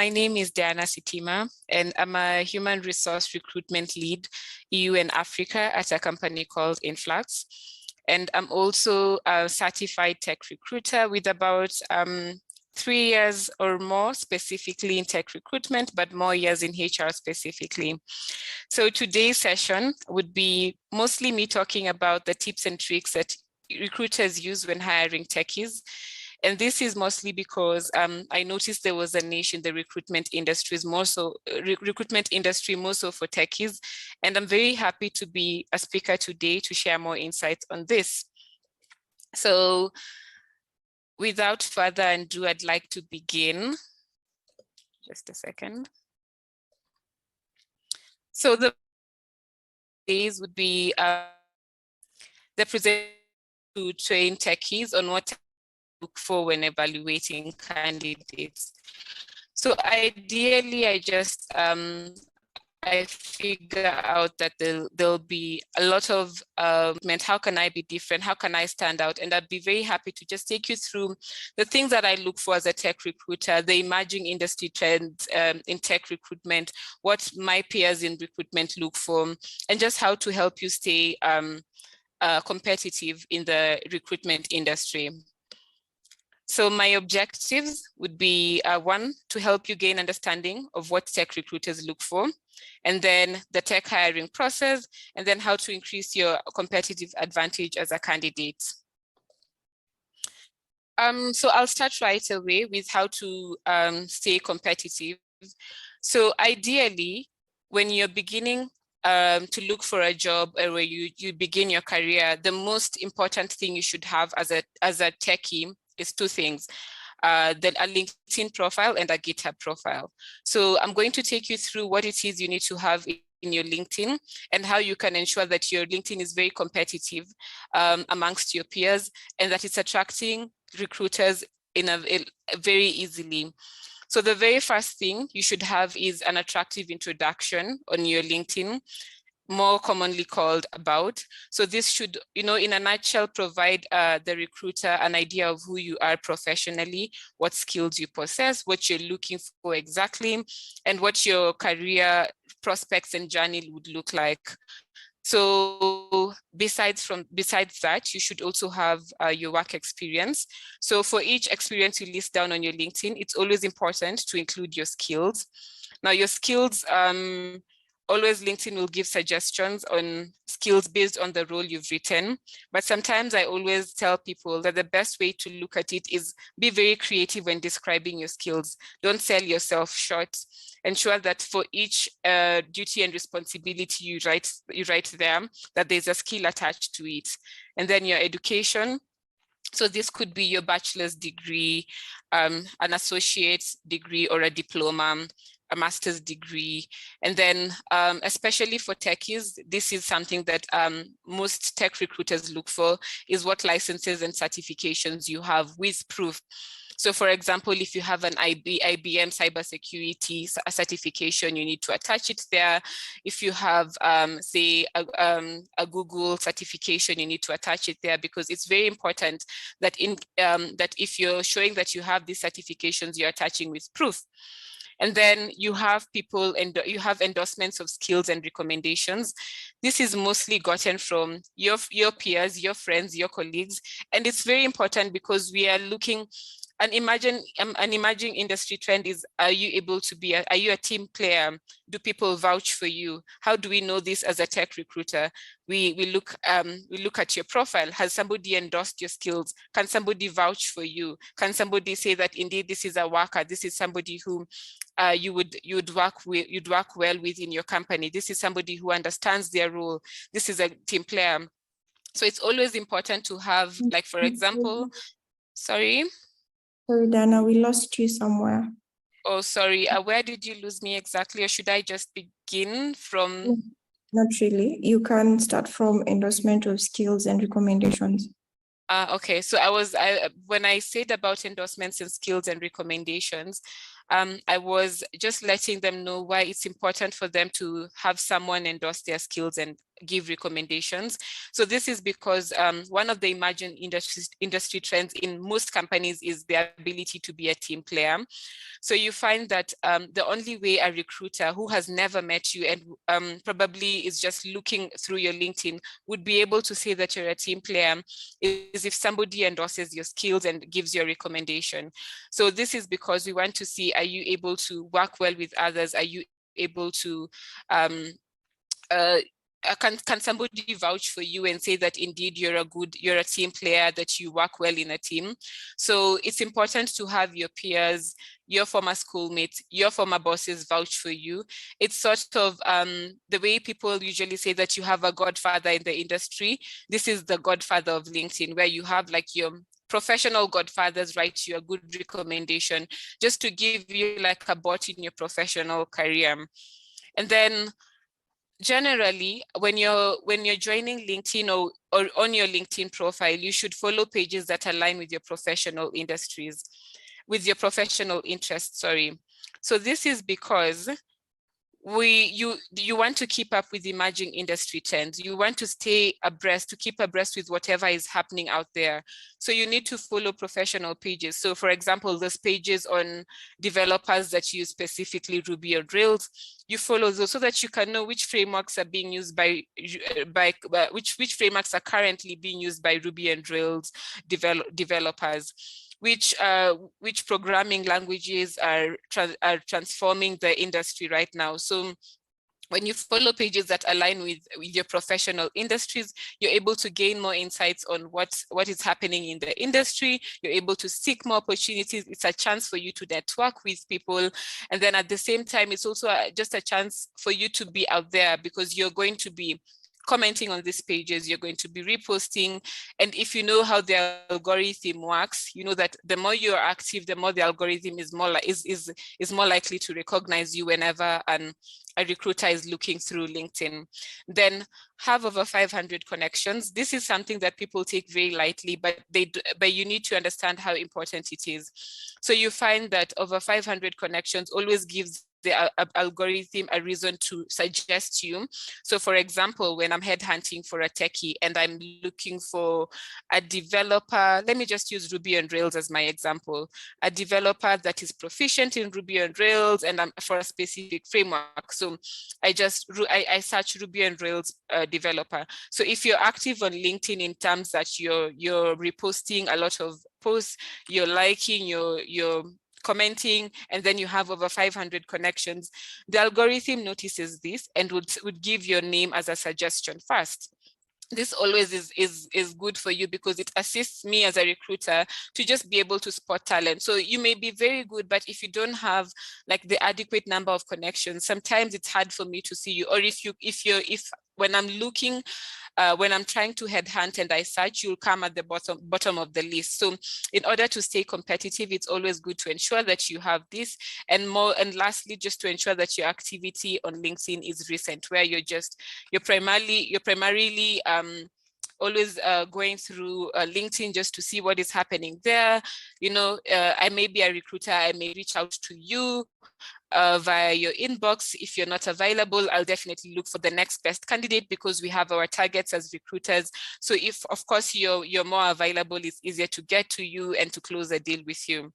my name is Diana Sitima, and I'm a human resource recruitment lead, EU and Africa, at a company called Influx. And I'm also a certified tech recruiter with about 3 years or more specifically in tech recruitment, but more years in HR specifically. So today's session would be mostly me talking about the tips and tricks that recruiters use when hiring techies. And this is mostly because I noticed there was a niche in the recruitment industry, more so for techies. And I'm very happy to be a speaker today to share more insights on this. So without further ado, I'd like to begin. Just a second. So the days would be the presentation to train techies on what to look for when evaluating candidates. So ideally, I figure out that there'll be a lot of how can I be different? How can I stand out? And I'd be very happy to just take you through the things that I look for as a tech recruiter, the emerging industry trends in tech recruitment, what my peers in recruitment look for, and just how to help you stay competitive in the recruitment industry. So my objectives would be one, to help you gain understanding of what tech recruiters look for, and then the tech hiring process, and then how to increase your competitive advantage as a candidate. So I'll start right away with how to stay competitive. So ideally, when you're beginning to look for a job or where you begin your career, the most important thing you should have as a techie is two things, a LinkedIn profile and a GitHub profile. So I'm going to take you through what it is you need to have in your LinkedIn and how you can ensure that your LinkedIn is very competitive amongst your peers and that it's attracting recruiters very easily. So the very first thing you should have is an attractive introduction on your LinkedIn, more commonly called about. So this should, in a nutshell, provide the recruiter an idea of who you are professionally, what skills you possess, what you're looking for exactly, and what your career prospects and journey would look like. So besides that, you should also have your work experience. So for each experience you list down on your LinkedIn, it's always important to include your skills. Now your skills, always LinkedIn will give suggestions on skills based on the role you've written. But sometimes I always tell people that the best way to look at it is be very creative when describing your skills. Don't sell yourself short. Ensure that for each duty and responsibility you write there, that there's a skill attached to it. And then your education. So this could be your bachelor's degree, an associate's degree or a diploma, a master's degree. And then especially for techies, this is something that most tech recruiters look for, is what licenses and certifications you have with proof. So for example, if you have an IBM cybersecurity certification, you need to attach it there. If you have, say, a Google certification, you need to attach it there, because it's very important that that if you're showing that you have these certifications, you're attaching with proof. And then you have you have endorsements of skills and recommendations. This is mostly gotten from your peers, your friends, your colleagues. And it's very important because we are looking, an emerging industry trend is, are you a team player? Do people vouch for you? How do we know this as a tech recruiter? We look at your profile. Has somebody endorsed your skills? Can somebody vouch for you? Can somebody say that indeed this is a worker? This is somebody who you'd work well with in your company. This is somebody who understands their role. This is a team player. So it's always important to have, like, for example, sorry, Dana, we lost you somewhere. Oh, sorry. Where did you lose me exactly? Or should I just begin from? Not really. You can start from endorsement of skills and recommendations. Okay, so when I said about endorsements and skills and recommendations, I was just letting them know why it's important for them to have someone endorse their skills and give recommendations. So this is because one of the emerging industry trends in most companies is the ability to be a team player. So you find that the only way a recruiter who has never met you and probably is just looking through your LinkedIn would be able to say that you're a team player is if somebody endorses your skills and gives you a recommendation. So this is because we want to see, are you able to work well with others? Are you able to can somebody vouch for you and say that indeed you're a team player, that you work well in a team? So it's important to have your peers, your former schoolmates, your former bosses vouch for you. It's sort of the way people usually say that you have a godfather in the industry. This is the godfather of LinkedIn, where you have like your professional godfathers write you a good recommendation just to give you like a bot in your professional career. And then generally, when you're joining LinkedIn or on your LinkedIn profile, you should follow pages that align with your professional industries, with your professional interests, sorry. So this is because you want to keep up with emerging industry trends. You want to stay abreast, to keep abreast with whatever is happening out there. So you need to follow professional pages. So for example, those pages on developers that use specifically Ruby on Rails, you follow those so that you can know which frameworks are being used which frameworks are currently being used by Ruby on Rails developers. Which programming languages are transforming the industry right now. So when you follow pages that align with your professional industries, you're able to gain more insights on what is happening in the industry. You're able to seek more opportunities. It's a chance for you to network with people. And then at the same time, it's also just a chance for you to be out there, because you're going to be commenting on these pages, you're going to be reposting. And if you know how the algorithm works, you know that the more you're active, the more the algorithm is more likely to recognize you whenever a recruiter is looking through LinkedIn. Then have over 500 connections. This is something that people take very lightly, but you need to understand how important it is. So you find that over 500 connections always gives the algorithm a reason to suggest you. So for example, when I'm headhunting for a techie and I'm looking for a developer, let me just use Ruby on Rails as my example, a developer that is proficient in Ruby on Rails and I'm for a specific framework. So I search Ruby on Rails developer. So if you're active on LinkedIn in terms that you're reposting a lot of posts, you're liking, you're commenting, and then you have over 500 connections, the algorithm notices this and would give your name as a suggestion first. This always is good for you because it assists me as a recruiter to just be able to spot talent. So you may be very good, but if you don't have like the adequate number of connections, sometimes it's hard for me to see you. Or if when I'm looking, when I'm trying to headhunt and I search, you'll come at the bottom of the list. So in order to stay competitive, it's always good to ensure that you have this, and lastly, just to ensure that your activity on LinkedIn is recent, where you're primarily always going through LinkedIn just to see what is happening there. You know, I may be a recruiter, I may reach out to you via your inbox. If you're not available, I'll definitely look for the next best candidate because we have our targets as recruiters. So if, of course, you're more available, it's easier to get to you and to close a deal with you.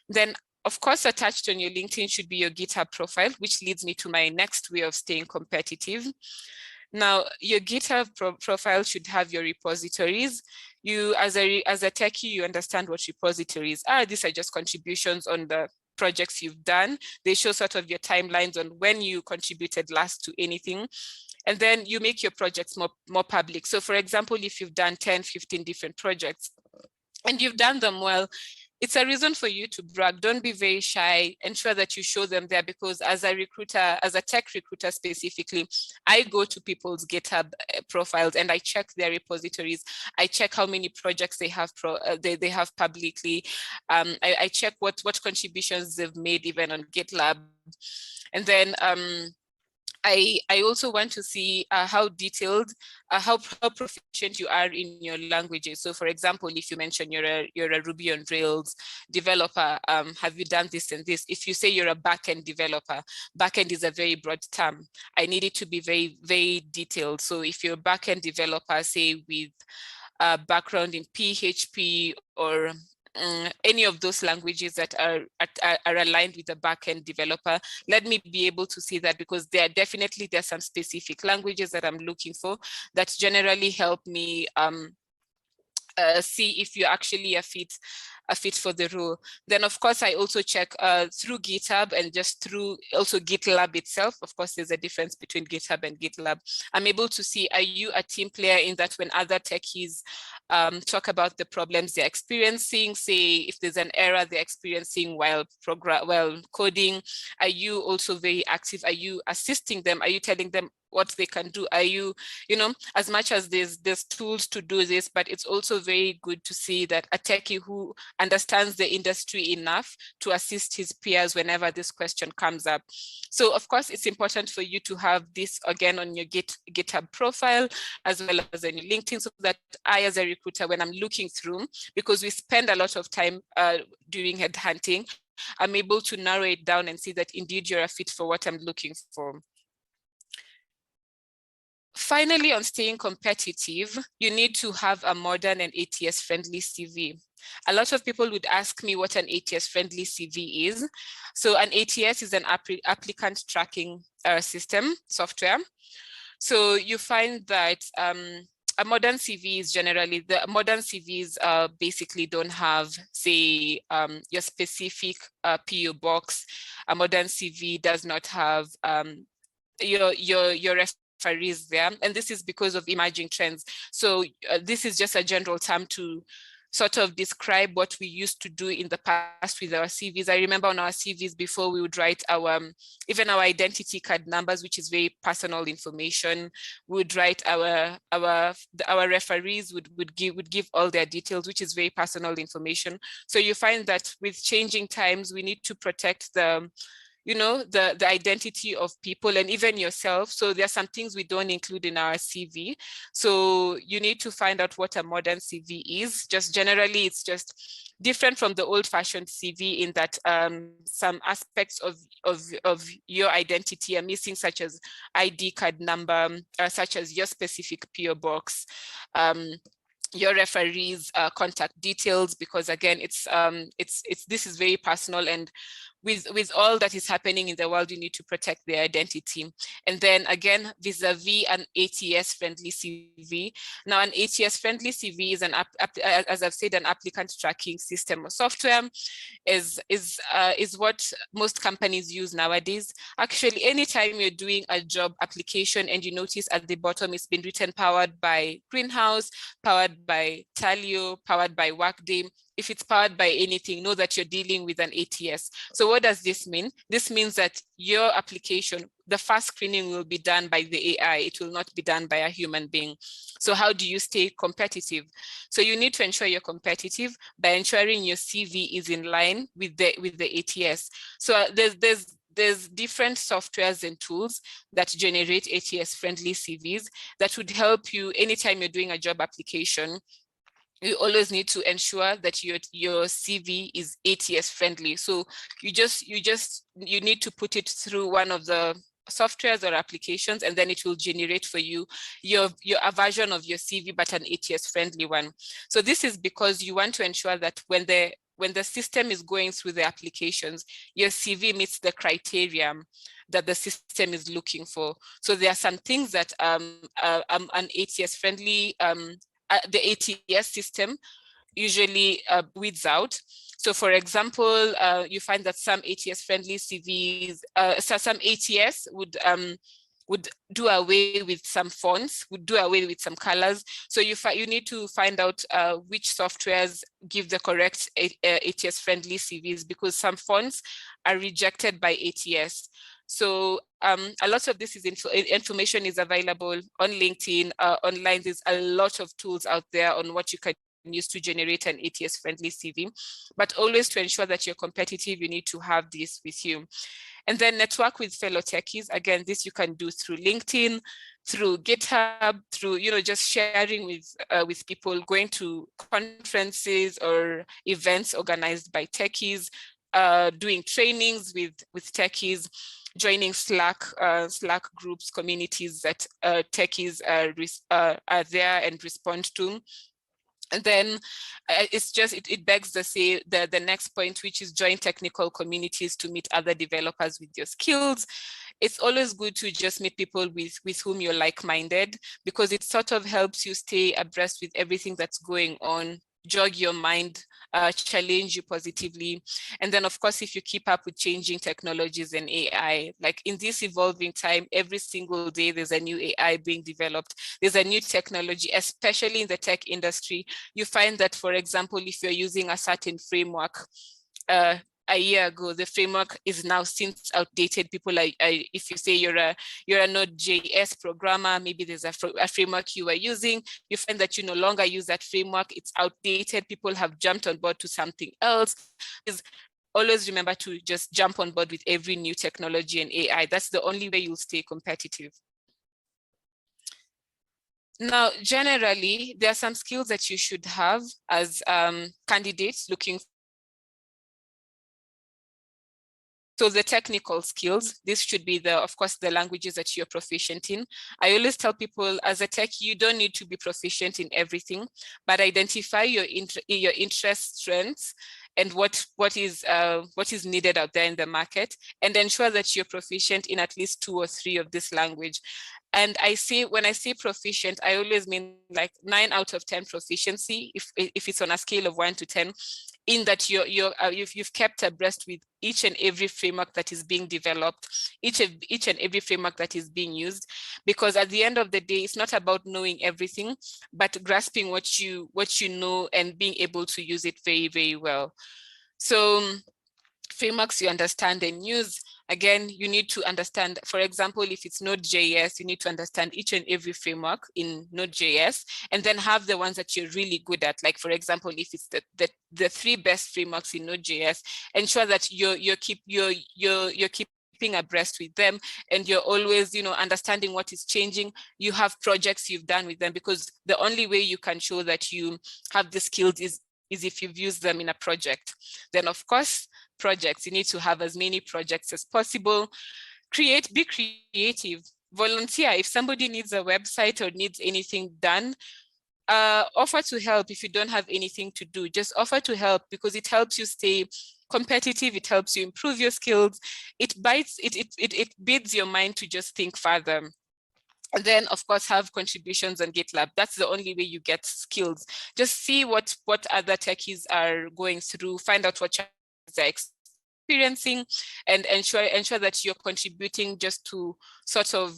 Then, of course, attached on your LinkedIn should be your GitHub profile, which leads me to my next way of staying competitive. Now, your GitHub profile should have your repositories. You, as a techie, you understand what repositories are. These are just contributions on the projects you've done. They show sort of your timelines on when you contributed last to anything. And then you make your projects more public. So for example, if you've done 10, 15 different projects and you've done them well, it's a reason for you to brag. Don't be very shy. Ensure that you show them there, because as a recruiter, as a tech recruiter specifically, I go to people's GitHub profiles and I check their repositories. I check how many projects they have they have publicly. I check what contributions they've made even on GitLab. And then I also want to see how detailed, how proficient you are in your languages. So for example, if you mention you're a Ruby on Rails developer, have you done this and this? If you say you're a backend developer, backend is a very broad term. I need it to be very, very detailed. So if you're a backend developer, say with a background in PHP or any of those languages that are aligned with the backend developer, let me be able to see that, because there's some specific languages that I'm looking for that generally help me see if you're actually a fit for the role. Then of course I also check through GitHub and just through also GitLab itself. Of course, there's a difference between GitHub and GitLab. I'm able to see, are you a team player in that when other techies talk about the problems they're experiencing, say if there's an error they're experiencing while coding, are you also very active? Are you assisting them? Are you telling them what they can do? Are you, as much as there's tools to do this, but it's also very good to see that a techie who understands the industry enough to assist his peers whenever this question comes up. So of course, it's important for you to have this again on your GitHub profile, as well as on your LinkedIn, so that I, as a recruiter, when I'm looking through, because we spend a lot of time doing headhunting, I'm able to narrow it down and see that indeed you're a fit for what I'm looking for. Finally, on staying competitive, you need to have a modern and ATS-friendly CV. A lot of people would ask me what an ATS-friendly CV is. So an ATS is an applicant tracking system software. So you find that a modern CV is generally, the modern CVs basically don't have, say, your specific PO box. A modern CV does not have your referees there, and this is because of emerging trends. So this is just a general term to sort of describe what we used to do in the past with our CVs. I remember on our CVs before, we would write our even our identity card numbers, which is very personal information. We would write our referees would give all their details, which is very personal information. So you find that with changing times, we need to protect the identity of people and even yourself. So there are some things we don't include in our CV. So you need to find out what a modern CV is. Just generally, it's just different from the old-fashioned CV in that some aspects of your identity are missing, such as ID card number, such as your specific PO box, your referees' contact details, because again, this is very personal, and with all that is happening in the world, you need to protect their identity. And then again, vis-a-vis an ATS-friendly CV. Now, an ATS-friendly CV is as I've said, an applicant tracking system or software. Is what most companies use nowadays. Actually, anytime you're doing a job application and you notice at the bottom it's been written powered by Greenhouse, powered by Talio, powered by Workday, if it's powered by anything, know that you're dealing with an ATS. So what does this mean? This means that your application, the first screening will be done by the AI. It will not be done by a human being. So how do you stay competitive? So you need to ensure you're competitive by ensuring your CV is in line with the ATS. So there's different softwares and tools that generate ATS-friendly CVs that would help you anytime you're doing a job application. You always need to ensure that your CV is ATS friendly. So you need to put it through one of the softwares or applications, and then it will generate for you a version of your CV, but an ATS friendly one. So this is because you want to ensure that when the system is going through the applications, your CV meets the criteria that the system is looking for. So there are some things that an ATS friendly the ATS system usually weeds out. So for example, you find that some ATS-friendly CVs, some ATS would do away with some fonts, would do away with some colors. So you need to find out which softwares give the correct ATS-friendly CVs, because some fonts are rejected by ATS. So a lot of this information is available on LinkedIn, online. There's a lot of tools out there on what you can use to generate an ATS-friendly CV. But always to ensure that you're competitive, you need to have this with you. And then network with fellow techies. Again, this you can do through LinkedIn, through GitHub, through just sharing with people, going to conferences or events organized by techies, doing trainings with techies, joining Slack groups, communities that techies are there and respond to. And then it begs the next point, which is join technical communities to meet other developers with your skills. It's always good to just meet people with whom you're like-minded, because it sort of helps you stay abreast with everything that's going on, jog your mind, challenge you positively. And then, of course, if you keep up with changing technologies and AI, like in this evolving time, every single day there's a new AI being developed. There's a new technology, especially in the tech industry. You find that, for example, if you're using a certain framework, a year ago, the framework is now since outdated. People are, if you say you're a Node.js programmer, maybe there's a framework you were using, you find that you no longer use that framework, it's outdated, people have jumped on board to something else. Always remember to just jump on board with every new technology and AI. That's the only way you'll stay competitive. Now, generally, there are some skills that you should have as candidates looking. So the technical skills, this should be of course, the languages that you're proficient in. I always tell people, as a tech, you don't need to be proficient in everything, but identify your interest, strengths, and what is needed out there in the market, and ensure that you're proficient in at least 2 or 3 of this language. And when I say proficient, I always mean like 9 out of 10 proficiency, if it's on a scale of 1 to 10, in that you've kept abreast with each and every framework that is being developed, each and every framework that is being used. Because at the end of the day, it's not about knowing everything, but grasping what you know and being able to use it very, very well. So frameworks you understand and use. Again, you need to understand, for example, if it's Node.js, you need to understand each and every framework in Node.js, and then have the ones that you're really good at. Like, for example, if it's the 3 best frameworks in Node.js, ensure that you're keeping abreast with them, and you're always, understanding what is changing. You have projects you've done with them, because the only way you can show that you have the skills is if you've used them in a project. Then, of course, projects, you need to have as many projects as possible. Be creative, volunteer. If somebody needs a website or needs anything done, offer to help. If you don't have anything to do, just offer to help, because it helps you stay competitive, it helps you improve your skills, it bids your mind to just think further. And then, of course, have contributions on GitLab. That's the only way you get skills. Just see what other techies are going through, find out what challenges they're experiencing, and ensure that you're contributing just to sort of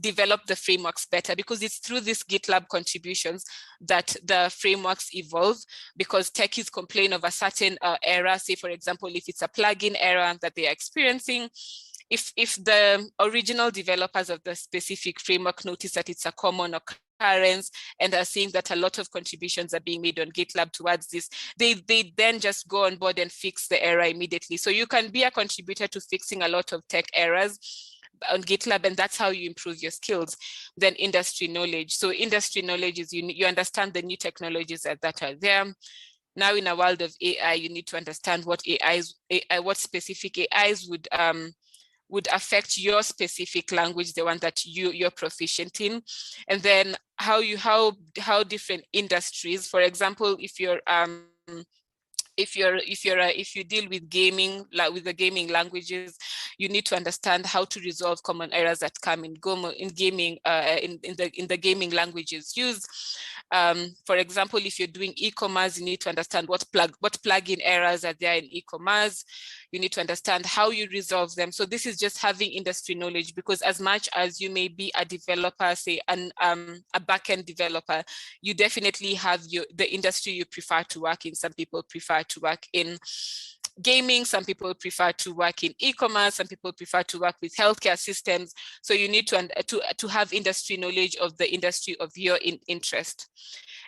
develop the frameworks better, because it's through these GitLab contributions that the frameworks evolve. Because techies complain of a certain error, say, for example, if it's a plugin error that they are experiencing, if the original developers of the specific framework notice that it's a common occurrence and are seeing that a lot of contributions are being made on GitLab towards this, they then just go on board and fix the error immediately. So you can be a contributor to fixing a lot of tech errors on GitLab, and that's how you improve your skills. Then industry knowledge. So industry knowledge is you understand the new technologies that are there. Now, in a world of AI, you need to understand what specific AIs would affect your specific language, the one that you're proficient in. And then how different industries, for example, if you deal with gaming, like with the gaming languages, you need to understand how to resolve common errors that come in gaming, in the gaming languages used. For example, if you're doing e-commerce, you need to understand what plugin errors are there in e-commerce. You need to understand how you resolve them. So this is just having industry knowledge, because as much as you may be a developer, say a backend developer, you definitely have the industry you prefer to work in. Some people prefer to work in gaming, some people prefer to work in e-commerce, some people prefer to work with healthcare systems. So you need to have industry knowledge of the industry of your interest.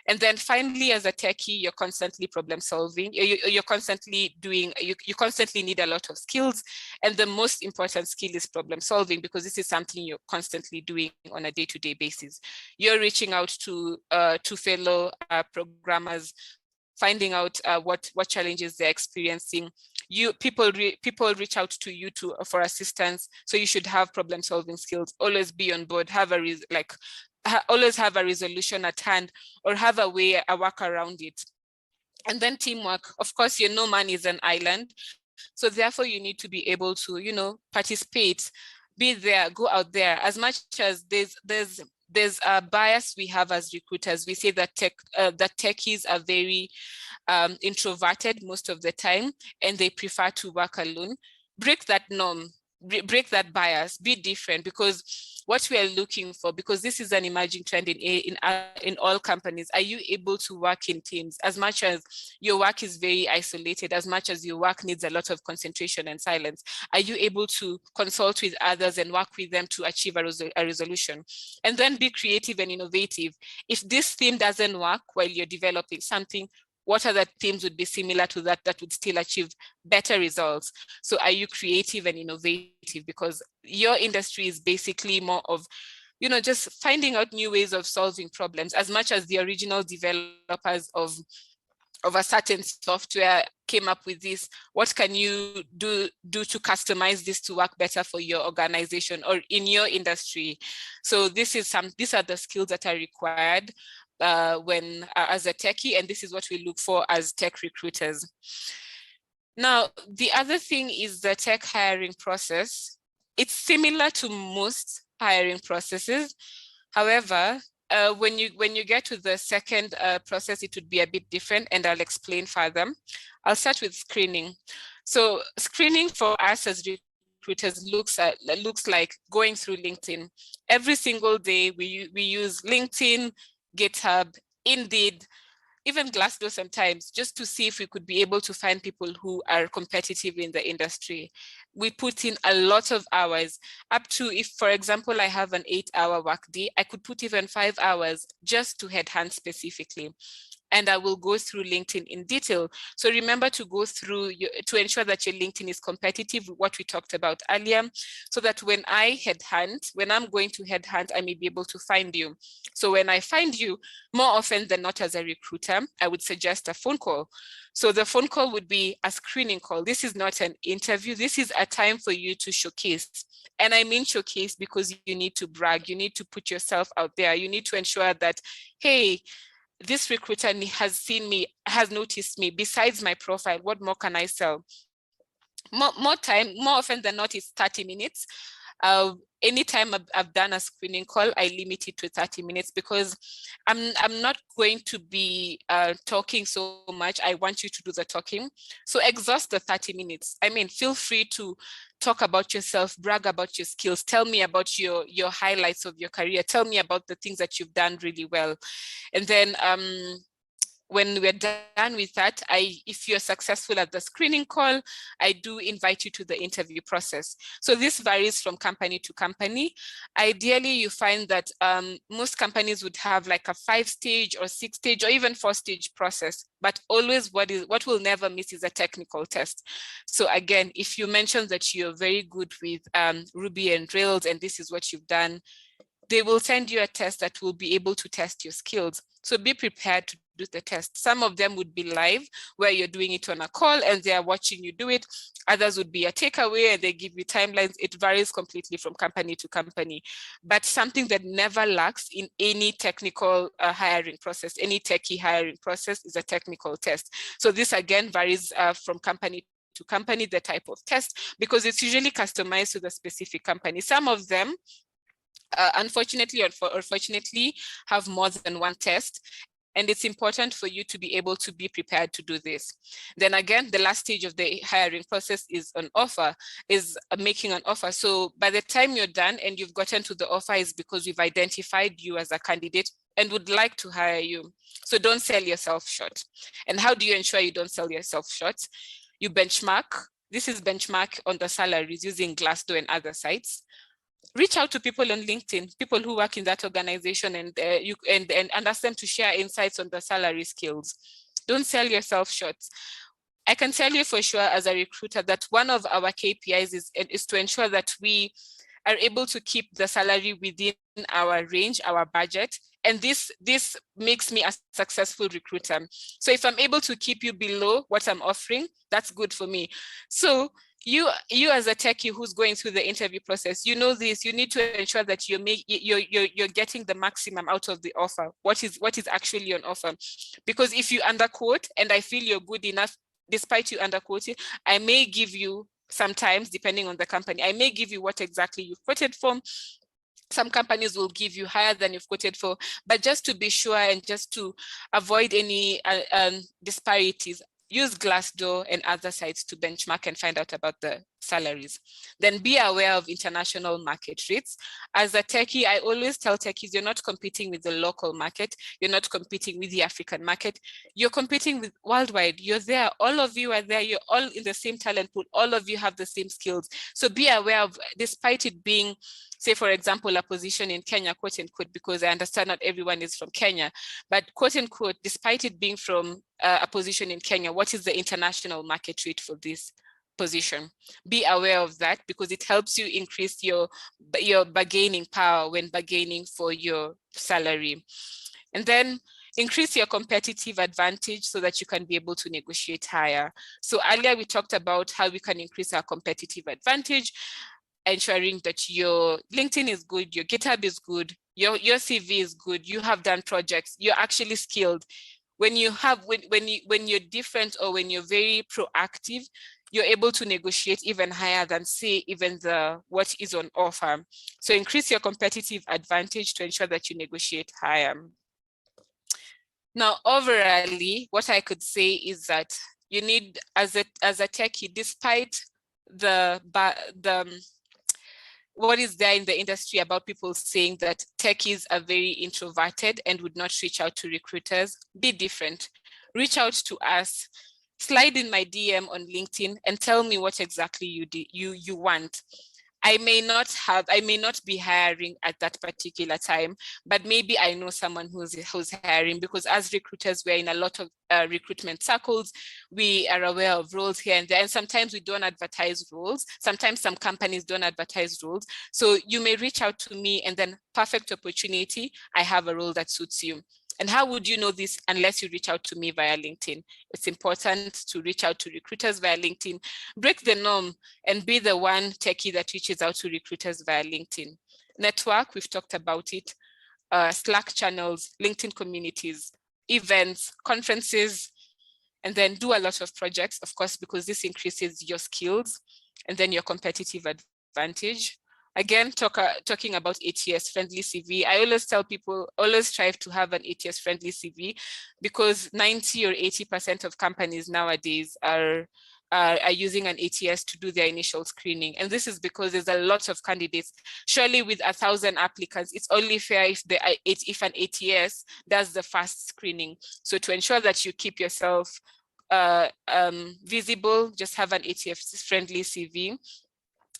And then finally, as a techie, you're constantly problem solving. You're constantly doing, you constantly need a lot of skills. And the most important skill is problem solving, because this is something you're constantly doing on a day-to-day basis. You're reaching out to fellow programmers, finding out what challenges they're experiencing. People reach out to you for assistance. So you should have problem solving skills, always be on board, always have a resolution at hand, or have a work around it. And then teamwork. Of course, no man is an island. So therefore you need to be able to, participate, be there, go out there. As much as there's a bias we have as recruiters, we say that techies are very introverted most of the time, and they prefer to work alone. Break that norm, break that bias, be different, because what we are looking for, because this is an emerging trend in all companies, are you able to work in teams? As much as your work is very isolated, as much as your work needs a lot of concentration and silence, are you able to consult with others and work with them to achieve a resolution? And then be creative and innovative. If this theme doesn't work while you're developing something, what other themes would be similar to that would still achieve better results? So are you creative and innovative? Because your industry is basically more of, just finding out new ways of solving problems. As much as the original developers of a certain software came up with this, what can you do to customize this to work better for your organization or in your industry? So these are the skills that are required as a techie, and this is what we look for as tech recruiters. Now, the other thing is the tech hiring process. It's similar to most hiring processes. However, when you get to the second process, it would be a bit different, and I'll explain further. I'll start with screening. So screening for us as recruiters looks like going through LinkedIn. Every single day we use LinkedIn, GitHub, Indeed, even Glassdoor sometimes, just to see if we could be able to find people who are competitive in the industry. We put in a lot of hours, up to, if, for example, I have an 8-hour workday, I could put even 5 hours just to headhunt specifically. And I will go through LinkedIn in detail. So remember to go through to ensure that your LinkedIn is competitive, what we talked about earlier, so that when I'm going to headhunt, I may be able to find you. So when I find you, more often than not as a recruiter, I would suggest a phone call. So the phone call would be a screening call. This is not an interview. This is a time for you to showcase. And I mean showcase because you need to brag. You need to put yourself out there. You need to ensure that, hey, this recruiter has seen me, has noticed me. Besides my profile, what more can I sell? More often than not, it's 30 minutes. Anytime I've done a screening call, I limit it to 30 minutes because I'm not going to be talking so much. I want you to do the talking. So exhaust the 30 minutes. I mean, feel free to talk about yourself, brag about your skills, tell me about your highlights of your career, tell me about the things that you've done really well. And then when we're done with that, if you're successful at the screening call, I do invite you to the interview process. So this varies from company to company. Ideally, you find that most companies would have like a 5-stage or 6-stage or even 4-stage process, but always what will never miss is a technical test. So again, if you mention that you're very good with Ruby and Rails, and this is what you've done, they will send you a test that will be able to test your skills. So be prepared to do the test. Some of them would be live, where you're doing it on a call and they are watching you do it. Others would be a takeaway and they give you timelines. It varies completely from company to company. But something that never lacks in any technical hiring process, any techie hiring process, is a technical test. So this again varies from company to company, the type of test, because it's usually customized to the specific company. Some of them, unfortunately or fortunately, have more than one test. And it's important for you to be able to be prepared to do this. Then again, the last stage of the hiring process is making an offer. So by the time you're done and you've gotten to the offer, is because we've identified you as a candidate and would like to hire you. So don't sell yourself short. And how do you ensure you don't sell yourself short? You benchmark. This is benchmark on the salaries using Glassdoor and other sites. Reach out to people on LinkedIn, people who work in that organization, and ask them to share insights on the salary skills. Don't sell yourself short. I can tell you for sure as a recruiter that one of our KPIs is to ensure that we are able to keep the salary within our range, our budget. And this makes me a successful recruiter. So if I'm able to keep you below what I'm offering, that's good for me. So you as a techie who's going through the interview process, you know this, you need to ensure that you're getting the maximum out of the offer. What is actually on offer? Because if you underquote and I feel you're good enough, despite you underquoting, I may give you, sometimes depending on the company, I may give you what exactly you've quoted for. Some companies will give you higher than you've quoted for, but just to be sure and just to avoid any disparities, use Glassdoor and other sites to benchmark and find out about the salaries. Then be aware of international market rates. As a techie, I always tell techies, you're not competing with the local market. You're not competing with the African market. You're competing with worldwide. You're there. All of you are there. You're all in the same talent pool. All of you have the same skills. So be aware of, despite it being, say, for example, a position in Kenya, quote unquote, because I understand not everyone is from Kenya, but quote unquote, despite it being from a position in Kenya, what is the international market rate for this position? Be aware of that because it helps you increase your bargaining power when bargaining for your salary. And then increase your competitive advantage so that you can be able to negotiate higher. So earlier we talked about how we can increase our competitive advantage, ensuring that your LinkedIn is good, your GitHub is good, your CV is good, you have done projects, you're actually skilled. When you have, when you're different or when you're very proactive, you're able to negotiate even higher than, say, even what is on offer. So increase your competitive advantage to ensure that you negotiate higher. Now, overall, what I could say is that you need, as a techie, despite what is there in the industry about people saying that techies are very introverted and would not reach out to recruiters, be different. Reach out to us. Slide in my DM on LinkedIn and tell me what exactly you want. I may not be hiring at that particular time, but maybe I know someone who's hiring, because as recruiters, we're in a lot of recruitment circles. We are aware of roles here and there, and sometimes we don't advertise roles. Sometimes some companies don't advertise roles. So you may reach out to me and then perfect opportunity, I have a role that suits you. And how would you know this unless you reach out to me via LinkedIn? It's important to reach out to recruiters via LinkedIn. Break the norm and be the one techie that reaches out to recruiters via LinkedIn. Network, we've talked about it. Slack channels, LinkedIn communities, events, conferences, and then do a lot of projects, of course, because this increases your skills and then your competitive advantage. Again, talking about ATS friendly CV, I always tell people, always strive to have an ATS friendly CV, because 90 or 80% of companies nowadays are using an ATS to do their initial screening. And this is because there's a lot of candidates. Surely with 1,000 applicants, it's only fair if an ATS does the first screening. So to ensure that you keep yourself visible, just have an ATS friendly CV.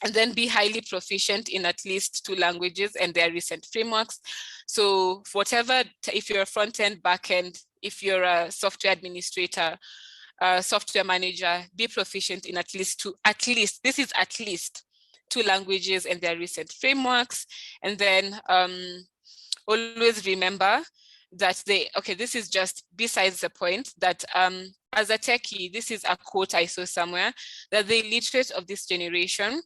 And then be highly proficient in at least 2 languages and their recent frameworks. So whatever, if you're a front-end, back-end, if you're a software administrator, software manager, be proficient in at least 2 languages and their recent frameworks. And then always remember that this is just besides the point, that as a techie, this is a quote I saw somewhere, that the illiterate of this generation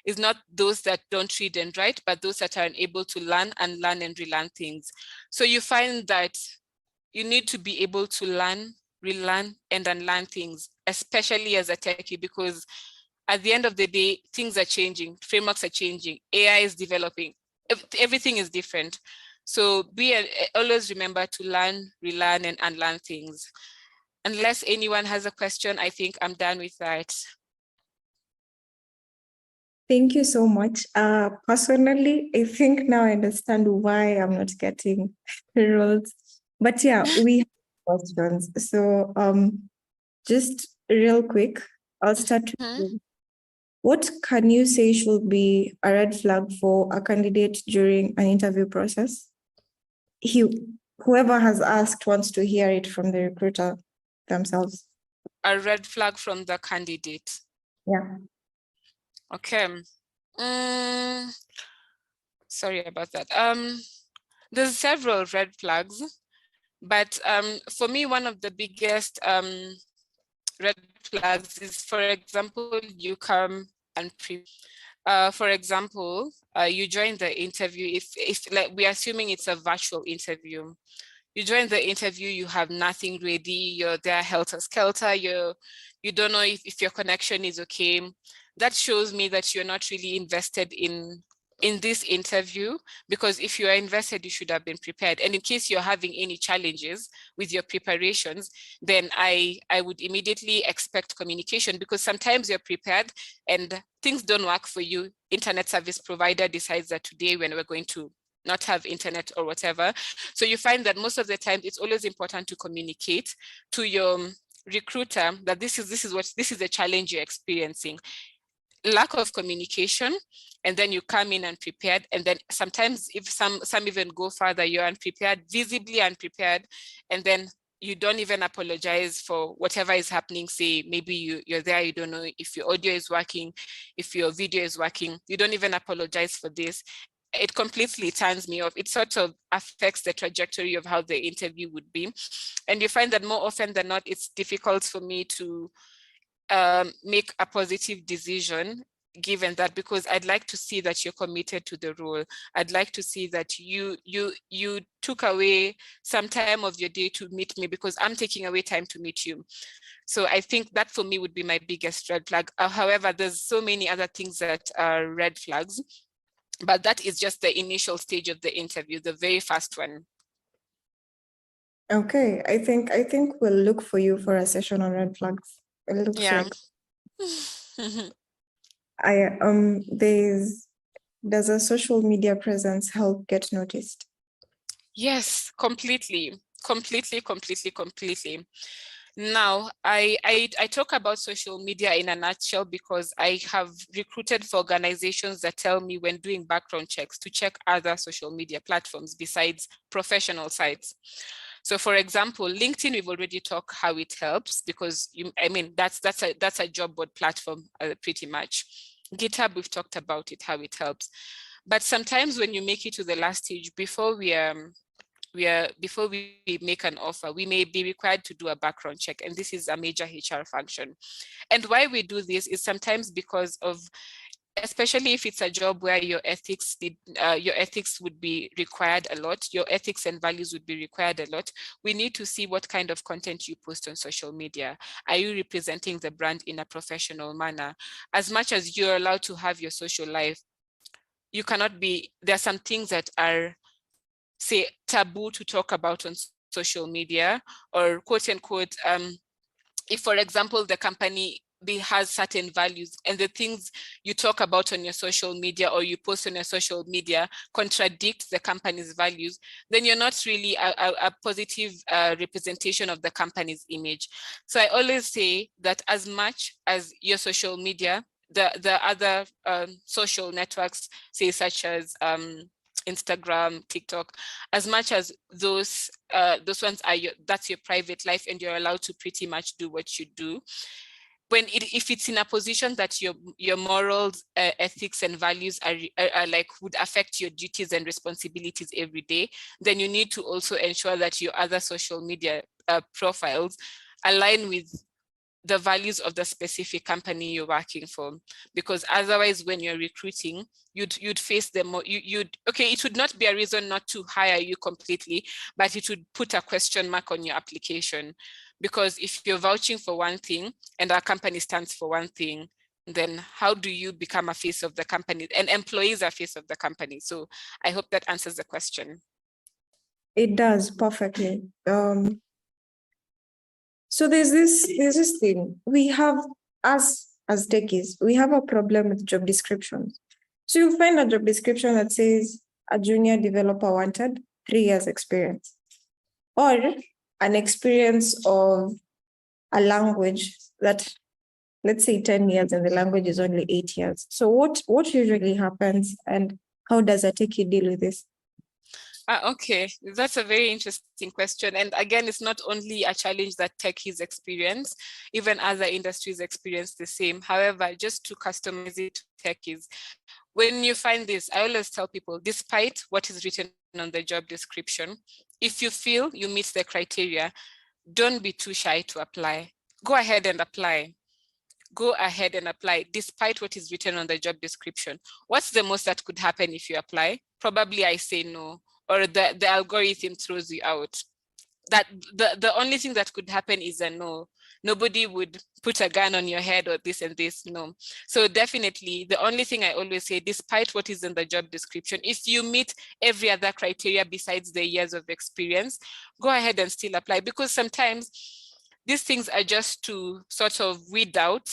is not those that don't read and write, but those that are unable to learn and relearn things. So you find that you need to be able to learn, relearn, and unlearn things, especially as a techie, because at the end of the day, things are changing, frameworks are changing, AI is developing, everything is different. So always remember to learn, relearn, and unlearn things. Unless anyone has a question, I think I'm done with that. Thank you so much. Personally, I think now I understand why I'm not getting roles. But yeah, we have questions. So just real quick, I'll start with Mhm. you. What can you say should be a red flag for a candidate during an interview process? Whoever has asked wants to hear it from the recruiter themselves. A red flag from the candidate. Yeah. Okay. Sorry about that. There's several red flags, but for me, one of the biggest red flags is, for example, you come and for example, you join the interview. If like we're assuming it's a virtual interview, you join the interview, you have nothing ready, you're there helter-skelter, you don't know if your connection is okay. That shows me that you're not really invested in this interview, because if you are invested, you should have been prepared. And in case you're having any challenges with your preparations, then I would immediately expect communication, because sometimes you're prepared and things don't work for you. Internet service provider decides that today when we're going to not have internet or whatever. So you find that most of the time it's always important to communicate to your recruiter that this is the challenge you're experiencing. Lack of communication, and then you come in unprepared, and then sometimes if some even go further, you're unprepared, visibly unprepared, and then you don't even apologize for whatever is happening. Say maybe you're there, you don't know if your audio is working, if your video is working, you don't even apologize for this. It completely turns me off. It sort of affects the trajectory of how the interview would be. And you find that more often than not, it's difficult for me to make a positive decision given that, because I'd like to see that you're committed to the role. I'd like to see that you took away some time of your day to meet me, because I'm taking away time to meet you. So I think that for me would be my biggest red flag. However, there's so many other things that are red flags, but that is just the initial stage of the interview, the very first one. Okay, I think we'll look for you for a session on red flags. It looks Yeah. like does a social media presence help get noticed? Yes, completely. Now, I talk about social media in a nutshell because I have recruited for organizations that tell me when doing background checks to check other social media platforms besides professional sites. So for example, LinkedIn, we've already talked how it helps, because that's a job board platform pretty much. GitHub, we've talked about it, how it helps. But sometimes when you make it to the last stage, before we make an offer, we may be required to do a background check, and this is a major HR function. And why we do this is sometimes because of, especially if it's a job where your ethics would be required a lot, your ethics and values would be required a lot. We need to see what kind of content you post on social media. Are you representing the brand in a professional manner? As much as you're allowed to have your social life, you cannot be, there are some things that are, say, taboo to talk about on social media, or quote unquote, if, for example, the company has certain values and the things you talk about on your social media or you post on your social media contradict the company's values, then you're not really a positive representation of the company's image. So I always say that as much as your social media, the other social networks, say such as Instagram, TikTok, as much as those ones are that's your private life and you're allowed to pretty much do what you do, if it's in a position that your morals, ethics and values are like would affect your duties and responsibilities every day, then you need to also ensure that your other social media profiles align with the values of the specific company you're working for. Because otherwise, when you're recruiting, you'd face them more. It would not be a reason not to hire you completely, but it would put a question mark on your application. Because if you're vouching for one thing and our company stands for one thing, then how do you become a face of the company? And employees are face of the company. So I hope that answers the question. It does perfectly. So there's this thing we have as techies, we have a problem with job descriptions. So you'll find a job description that says a junior developer wanted 3 years experience, or an experience of a language that let's say 10 years and the language is only 8 years. So what usually happens and how does a techie deal with this? Okay, that's a very interesting question. And again, it's not only a challenge that techies experience, even other industries experience the same. However, just to customize it to techies, when you find this, I always tell people, despite what is written on the job description, if you feel you meet the criteria, don't be too shy to apply. Go ahead and apply. Go ahead and apply despite what is written on the job description. What's the most that could happen if you apply? Probably I say no, or the algorithm throws you out. That the only thing that could happen is a no. Nobody would put a gun on your head or this and this, no. So definitely the only thing I always say, despite what is in the job description, if you meet every other criteria besides the years of experience, go ahead and still apply, because sometimes these things are just to sort of weed out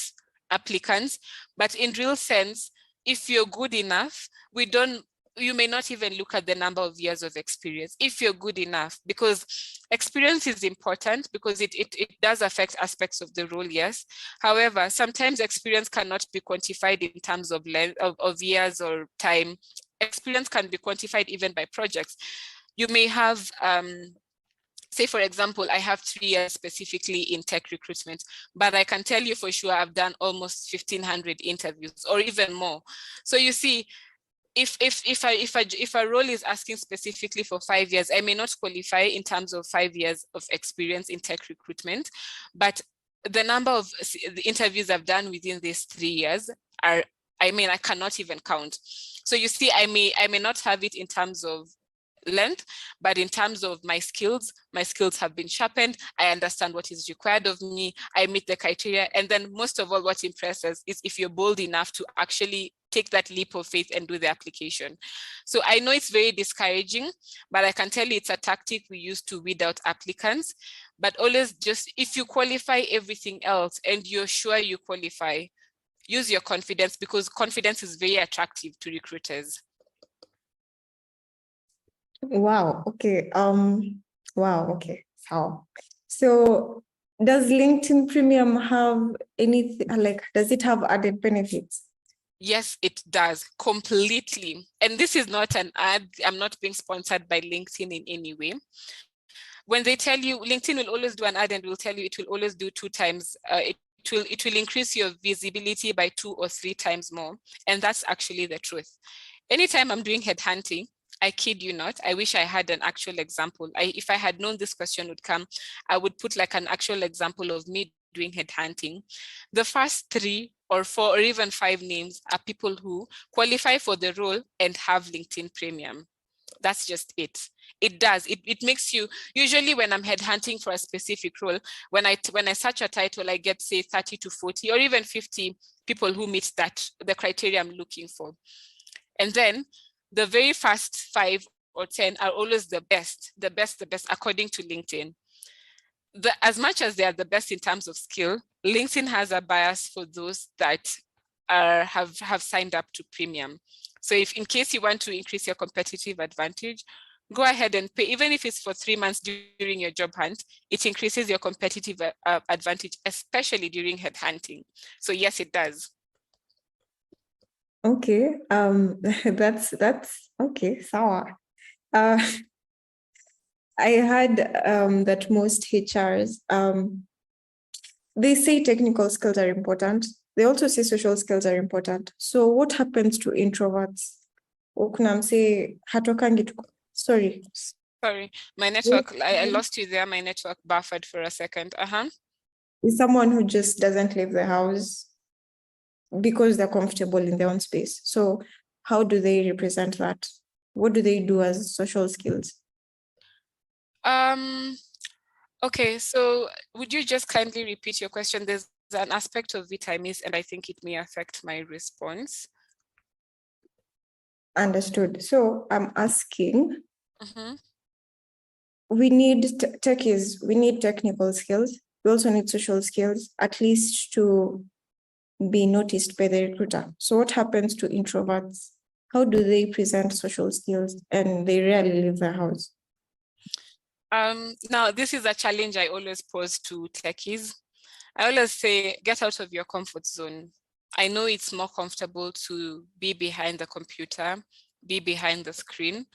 applicants, but in real sense, if you're good enough, you may not even look at the number of years of experience if you're good enough, because experience is important, because it does affect aspects of the role, yes. However, sometimes experience cannot be quantified in terms of length of years or time. Experience can be quantified even by projects. You may have say, for example, I have 3 years specifically in tech recruitment, but I can tell you for sure I've done almost 1,500 interviews or even more. So you see, if a role is asking specifically for 5 years, I may not qualify in terms of 5 years of experience in tech recruitment, but the number of the interviews I've done within these 3 years are, I cannot even count. So you see, I may not have it in terms of length, but in terms of my skills have been sharpened. I understand what is required of me. I meet the criteria. And then most of all, what impresses is if you're bold enough to actually take that leap of faith and do the application. So I know it's very discouraging, but I can tell you it's a tactic we use to weed out applicants. But always just, if you qualify everything else and you're sure you qualify, use your confidence, because confidence is very attractive to recruiters. Wow. Okay. Wow. Okay. So does LinkedIn Premium have anything, like, does it have added benefits? Yes, it does, completely. And this is not an ad. I'm not being sponsored by LinkedIn in any way. When they tell you, LinkedIn will always do an ad and will tell you it will always do 2 times. It will increase your visibility by 2 or 3 times more. And that's actually the truth. Anytime I'm doing headhunting, I kid you not, I wish I had an actual example. If I had known this question would come, I would put like an actual example of me doing headhunting. The first 3 or 4 or even 5 names are people who qualify for the role and have LinkedIn Premium. That's just it. It does. It makes you, usually when I'm headhunting for a specific role, when I search a title, I get say 30 to 40 or even 50 people who meet the criteria I'm looking for. And then the very first 5 or 10 are always the best, according to LinkedIn. As much as they are the best in terms of skill, LinkedIn has a bias for those that have signed up to premium. So if in case you want to increase your competitive advantage, go ahead and pay, even if it's for 3 months during your job hunt, it increases your competitive advantage, especially during headhunting. So yes, it does. Okay, that's okay, sawa. I heard that most HRs they say technical skills are important. They also say social skills are important. So what happens to introverts? Sorry. Sorry, my network, I lost you there. My network buffered for a second. Is someone who just doesn't leave the house because they're comfortable in their own space. So how do they represent that? What do they do as social skills? Okay, so would you just kindly repeat your question? There's an aspect of it I missed, and I think it may affect my response. Understood. So I'm asking, we need techies, we need technical skills. We also need social skills, at least to be noticed by the recruiter. So what happens to introverts? How do they present social skills and they rarely leave their house? Now, this is a challenge I always pose to techies. I always say, get out of your comfort zone. I know it's more comfortable to be behind the computer, be behind the screen,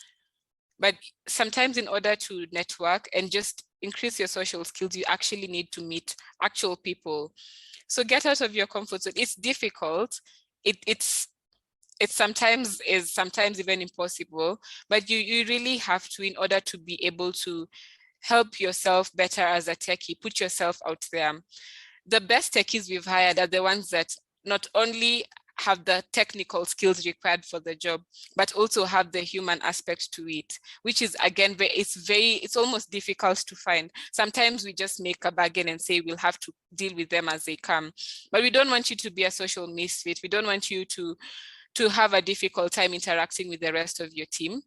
but sometimes in order to network and just increase your social skills, you actually need to meet actual people. So get out of your comfort zone. It's difficult. It's sometimes even impossible, but you really have to, in order to be able to help yourself better as a techie, put yourself out there. The best techies we've hired are the ones that not only have the technical skills required for the job, but also have the human aspect to it, which is, again, it's almost difficult to find. Sometimes we just make a bargain and say we'll have to deal with them as they come. But we don't want you to be a social misfit. We don't want you to have a difficult time interacting with the rest of your team.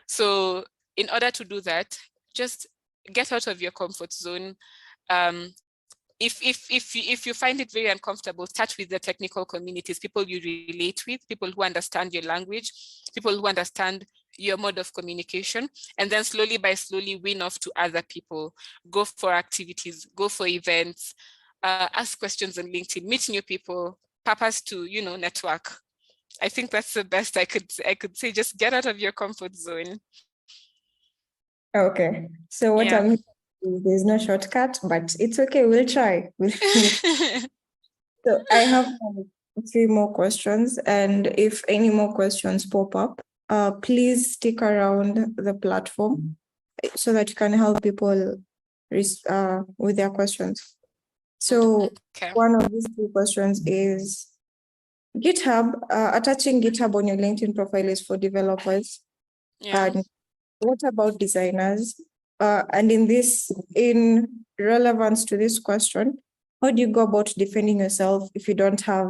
So in order to do that, just get out of your comfort zone. If you find it very uncomfortable, start with the technical communities, people you relate with, people who understand your language, people who understand your mode of communication, and then slowly by slowly win off to other people. Go for activities, go for events, ask questions on LinkedIn, meet new people, purpose to, network. I think that's the best I could say. Just get out of your comfort zone. Okay. So what Yeah. there's no shortcut, but it's okay. We'll try. So I have 3 more questions, and if any more questions pop up, please stick around the platform so that you can help people with their questions. So okay. One of these 2 questions is GitHub. Attaching GitHub on your LinkedIn profile is for developers. Yeah. And what about designers? And in relevance to this question, how do you go about defending yourself if you don't have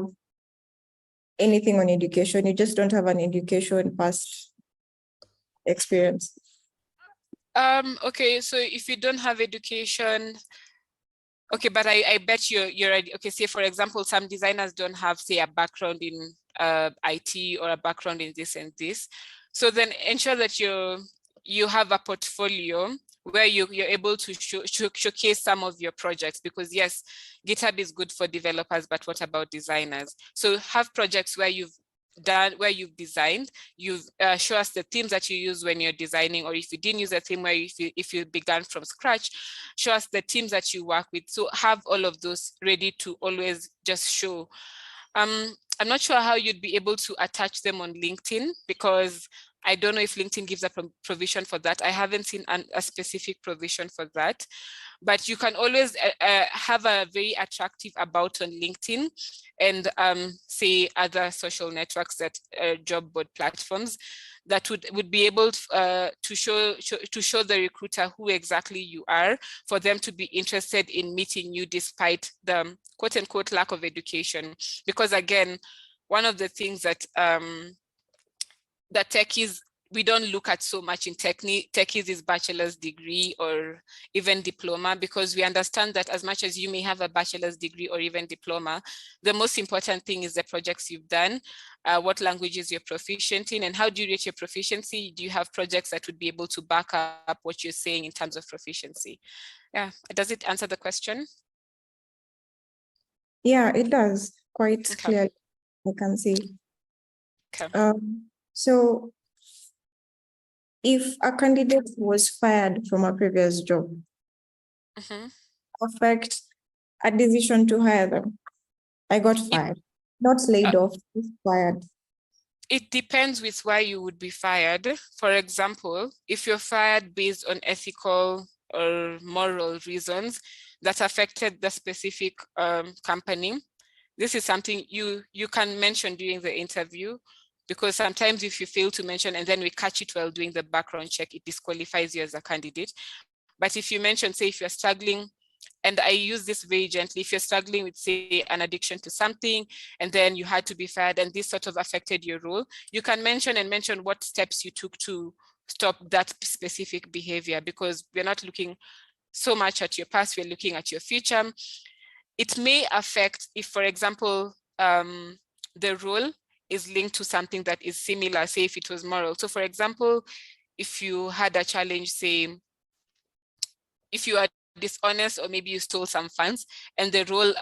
anything on education? You just don't have an education past experience. Okay, so if you don't have education, okay, but I bet you're ready. Okay, say for example, some designers don't have, say, a background in IT or a background in this and this. So then ensure that you have a portfolio where you're able to showcase some of your projects, because yes, GitHub is good for developers, but what about designers? So have projects where you've designed, show us the themes that you use when you're designing, or if you didn't use a theme, where if you began from scratch, show us the teams that you work with. So have all of those ready to always just show. I'm not sure how you'd be able to attach them on LinkedIn, because I don't know if LinkedIn gives a provision for that. I haven't seen a specific provision for that, but you can always have a very attractive about on LinkedIn and say other social networks, that job board platforms, that would be able to show the recruiter who exactly you are, for them to be interested in meeting you despite the quote unquote lack of education. Because again, one of the things that techies, we don't look at so much in techies is bachelor's degree or even diploma, because we understand that as much as you may have a bachelor's degree or even diploma, the most important thing is the projects you've done, what languages you're proficient in, and how do you rate your proficiency? Do you have projects that would be able to back up what you're saying in terms of proficiency? Yeah, does it answer the question? Yeah, it does quite clearly. I can see. Okay. So if a candidate was fired from a previous job, affect a decision to hire them? I got fired, not laid off, fired. It depends with why you would be fired. For example, if you're fired based on ethical or moral reasons that affected the specific company, this is something you can mention during the interview, because sometimes if you fail to mention and then we catch it while doing the background check, it disqualifies you as a candidate. But if you mention, say, if you're struggling, and I use this very gently, if you're struggling with, say, an addiction to something, and then you had to be fired and this sort of affected your role, you can mention what steps you took to stop that specific behavior, because we're not looking so much at your past, we're looking at your future. It may affect if, for example, the role is linked to something that is similar, say if it was moral. So for example, if you had a challenge, say, if you are dishonest, or maybe you stole some funds, and the role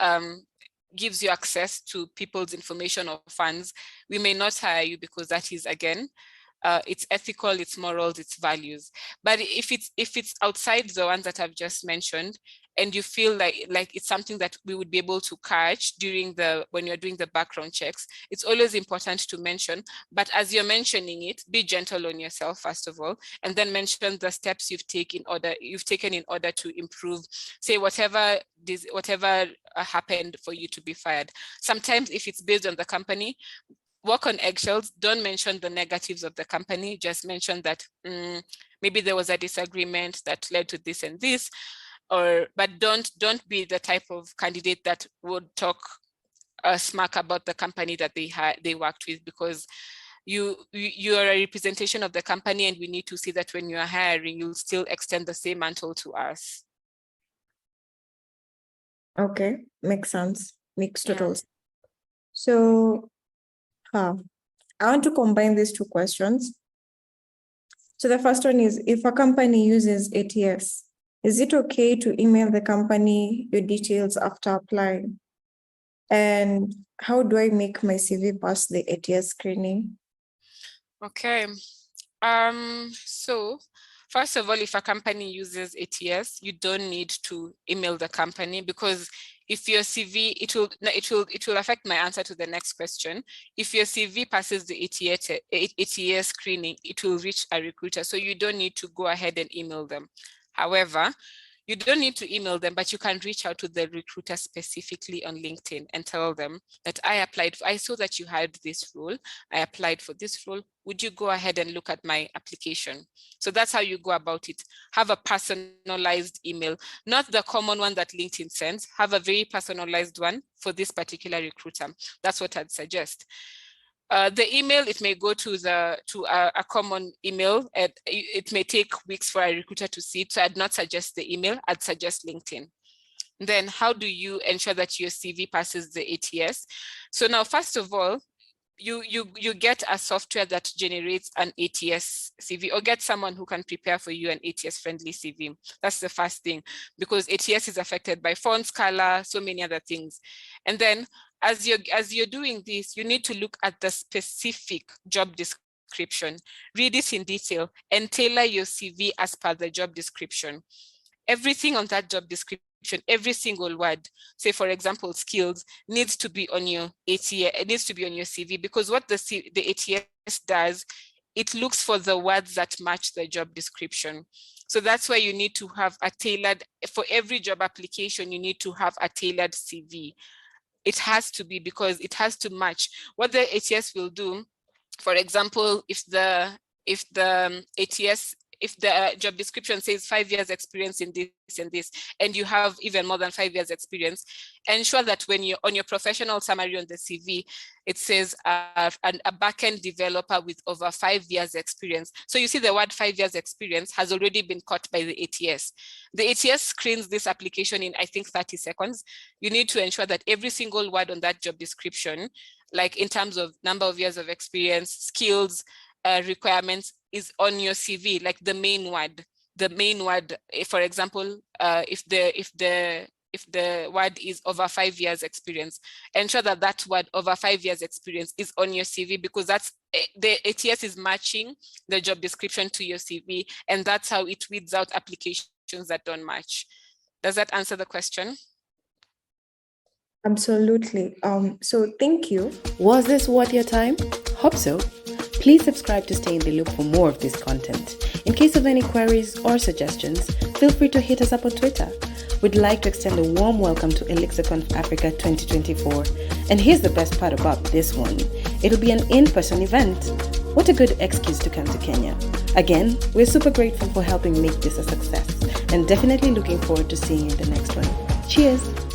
gives you access to people's information or funds, we may not hire you, because that is, again, it's ethical, it's morals, it's values. But if it's outside the ones that I've just mentioned, and you feel like it's something that we would be able to catch when you're doing the background checks, it's always important to mention. But as you're mentioning it, be gentle on yourself, first of all, and then mention the steps you've taken in order to improve, say, whatever happened for you to be fired. Sometimes if it's based on the company, walk on eggshells. Don't mention the negatives of the company. Just mention that maybe there was a disagreement that led to this and this, but don't be the type of candidate that would talk smack about the company that they worked with, because you are a representation of the company, and we need to see that when you are hiring, you'll still extend the same mantle to us. Okay, makes sense. Makes total sense. So I want to combine these two questions. So the first one is, if a company uses ATS, is it okay to email the company your details after applying? And how do I make my CV pass the ATS screening? Okay. So first of all, if a company uses ATS, you don't need to email the company, because if your CV, it will affect my answer to the next question. If your CV passes the ATS screening, it will reach a recruiter. So you don't need to go ahead and email them. However, you don't need to email them, but you can reach out to the recruiter specifically on LinkedIn and tell them that I saw that you had this role. I applied for this role. Would you go ahead and look at my application? So that's how you go about it. Have a personalized email, not the common one that LinkedIn sends. Have a very personalized one for this particular recruiter. That's what I'd suggest. The email, it may go to a common email. It may take weeks for a recruiter to see it. So I'd not suggest the email, I'd suggest LinkedIn. Then how do you ensure that your CV passes the ATS? So now, first of all, you get a software that generates an ATS CV, or get someone who can prepare for you an ATS friendly CV. That's the first thing, because ATS is affected by fonts, color, so many other things. And then as you're doing this, you need to look at the specific job description, read it in detail, and tailor your CV as per the job description. Everything on that job description, every single word, say for example, skills, needs to be on your ATS, it needs to be on your CV, because what the ATS does, it looks for the words that match the job description. So that's why you need to have a tailored, for every job application, you need to have a tailored CV. It has to be, because it has to match what the ATS will do. For example, if the job description says 5 years experience in this and this, and you have even more than 5 years experience, ensure that when you're on your professional summary on the CV, it says a backend developer with over 5 years experience. So you see the word 5 years experience has already been caught by the ATS. The ATS screens this application in, I think, 30 seconds. You need to ensure that every single word on that job description, like in terms of number of years of experience, skills, requirements, is on your CV, like the main word. For example, if the word is over 5 years experience, ensure that that word over 5 years experience is on your CV, because that's the ATS is matching the job description to your CV, and that's how it weeds out applications that don't match. Does that answer the question? Absolutely. So thank you. Was this worth your time? Hope so. Please subscribe to stay in the loop for more of this content. In case of any queries or suggestions, feel free to hit us up on Twitter. We'd like to extend a warm welcome to ElixirconfAfrica 2024. And here's the best part about this one. It'll be an in-person event. What a good excuse to come to Kenya. Again, we're super grateful for helping make this a success, and definitely looking forward to seeing you in the next one. Cheers!